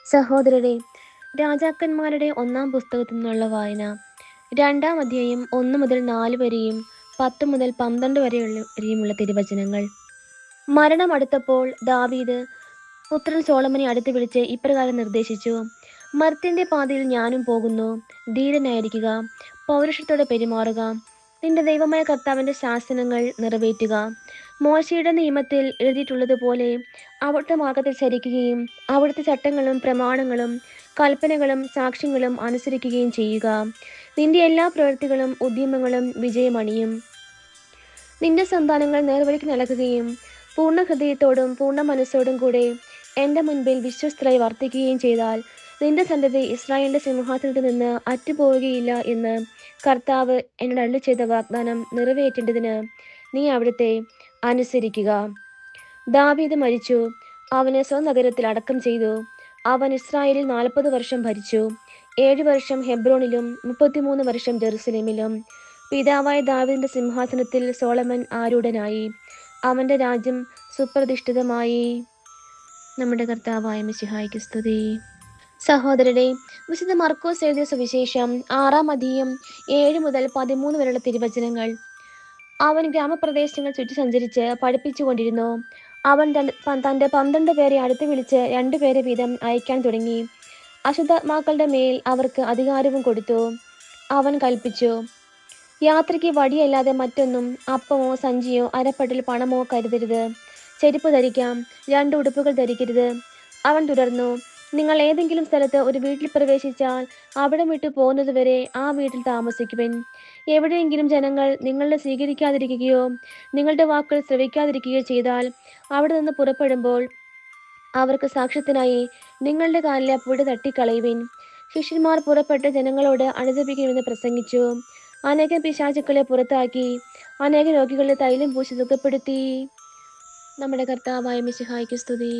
സഹോദരരെ, രാജാക്കന്മാരുടെ ഒന്നാം പുസ്തകത്തിൽ നിന്നുള്ള വായന, 2-ാം അധ്യായം 1 മുതൽ 4 വരെയും 10 മുതൽ 12 വരെയുമുള്ള തിരുവചനങ്ങൾ. മരണം അടുത്തപ്പോൾ ദാവീദ് പുത്രൻ സോളമനെ അടുത്ത് വിളിച്ച് ഇപ്രകാരം നിർദ്ദേശിച്ചു: മർത്യന്റെ പാതയിൽ ഞാനും പോകുന്നു. ധീരനായിരിക്കുക, പൗരുഷത്തോടെ പെരുമാറുക, നിന്റെ ദൈവമായ കർത്താവിന്റെ ശാസനങ്ങൾ നിറവേറ്റുക. മോശയുടെ നിയമത്തിൽ എഴുതിയിട്ടുള്ളതുപോലെ അവിടുത്തെ മാർഗത്തിൽ ചരിക്കുകയും അവിടുത്തെ ചട്ടങ്ങളും പ്രമാണങ്ങളും കൽപ്പനകളും സാക്ഷ്യങ്ങളും അനുസരിക്കുകയും ചെയ്യുക. നിന്റെ എല്ലാ പ്രവൃത്തികളും ഉദ്യമങ്ങളും വിജയമണിയും. നിന്റെ സന്താനങ്ങൾ നേർവഴിക്ക് നടക്കുകയും പൂർണ്ണ ഹൃദയത്തോടും പൂർണ്ണ മനസ്സോടും കൂടെ എൻ്റെ മുൻപിൽ വിശ്വസ്തരായി വർത്തിക്കുകയും ചെയ്താൽ നിന്റെ സന്തതി ഇസ്രായേലിന്റെ സിംഹാസനത്തിൽ നിന്ന് അറ്റുപോവുകയില്ല എന്ന് കർത്താവ് എന്നോട് അരുളി ചെയ്ത വാഗ്ദാനം നിറവേറ്റേണ്ടതിന് നീ അവിടുത്തെ അനുസരിക്കുക. ദാവീദ് മരിച്ചു, അവനെ സ്വനഗരത്തിൽ അടക്കം ചെയ്തു. അവൻ ഇസ്രായേലിൽ 40 വർഷം ഭരിച്ചു. 7 വർഷം ഹെബ്രോണിലും 33 വർഷം ജെറുസലേമിലും. പിതാവായ ദാവീദിന്റെ സിംഹാസനത്തിൽ സോളമൻ ആരൂഢനായി. അവന്റെ രാജ്യം സുപ്രതിഷ്ഠിതമായി. നമ്മുടെ കർത്താവായ മിശിഹായ്ക്ക് സ്തുതി. സഹോദരരെ, വിശുദ്ധ മർക്കോസ് എഴുതിയ സുവിശേഷം 6-ാം അധ്യായം 7 മുതൽ 13 വരെയുള്ള തിരുവചനങ്ങൾ. അവൻ ഗ്രാമപ്രദേശങ്ങൾ ചുറ്റി സഞ്ചരിച്ച് പഠിപ്പിച്ചു കൊണ്ടിരുന്നു. അവൻ തന്റെ 12 പേരെ അടുത്ത് വിളിച്ച് 2 പേരെ വീതം അയക്കാൻ തുടങ്ങി. അശുദ്ധാത്മാക്കളുടെ മേൽ അവർക്ക് അധികാരവും കൊടുത്തു. അവൻ കൽപ്പിച്ചു: യാത്രയ്ക്ക് വടിയല്ലാതെ മറ്റൊന്നും, അപ്പമോ സഞ്ചിയോ അരപ്പട്ടിൽ പണമോ കരുതരുത്. ചെരുപ്പ് ധരിക്കാം, 2 ഉടുപ്പുകൾ ധരിക്കരുത്. അവൻ തുടർന്നു: നിങ്ങൾ ഏതെങ്കിലും സ്ഥലത്ത് ഒരു വീട്ടിൽ പ്രവേശിച്ചാൽ അവിടെ വിട്ടു പോകുന്നതുവരെ ആ വീട്ടിൽ താമസിക്കുവിൻ. എവിടെയെങ്കിലും ജനങ്ങൾ നിങ്ങളെ സ്വീകരിക്കാതിരിക്കുകയോ നിങ്ങളുടെ വാക്കുകൾ ശ്രവിക്കാതിരിക്കുകയോ ചെയ്താൽ അവിടെ നിന്ന് പുറപ്പെടുമ്പോൾ അവർക്ക് സാക്ഷ്യത്തിനായി നിങ്ങളുടെ കാലിലെ പുഴ തട്ടിക്കളയുവിൻ. ശിഷ്യന്മാർ പുറപ്പെട്ട് ജനങ്ങളോട് അനുദപിക്കണമെന്ന് പ്രസംഗിച്ചു. അനേകം പിശാചുക്കളെ പുറത്താക്കി അനേക രോഗികളെ തൈലം പൂശി സുഖപ്പെടുത്തി. നമ്മുടെ കർത്താവായ മിശിഹായ്ക്ക് സ്തുതി.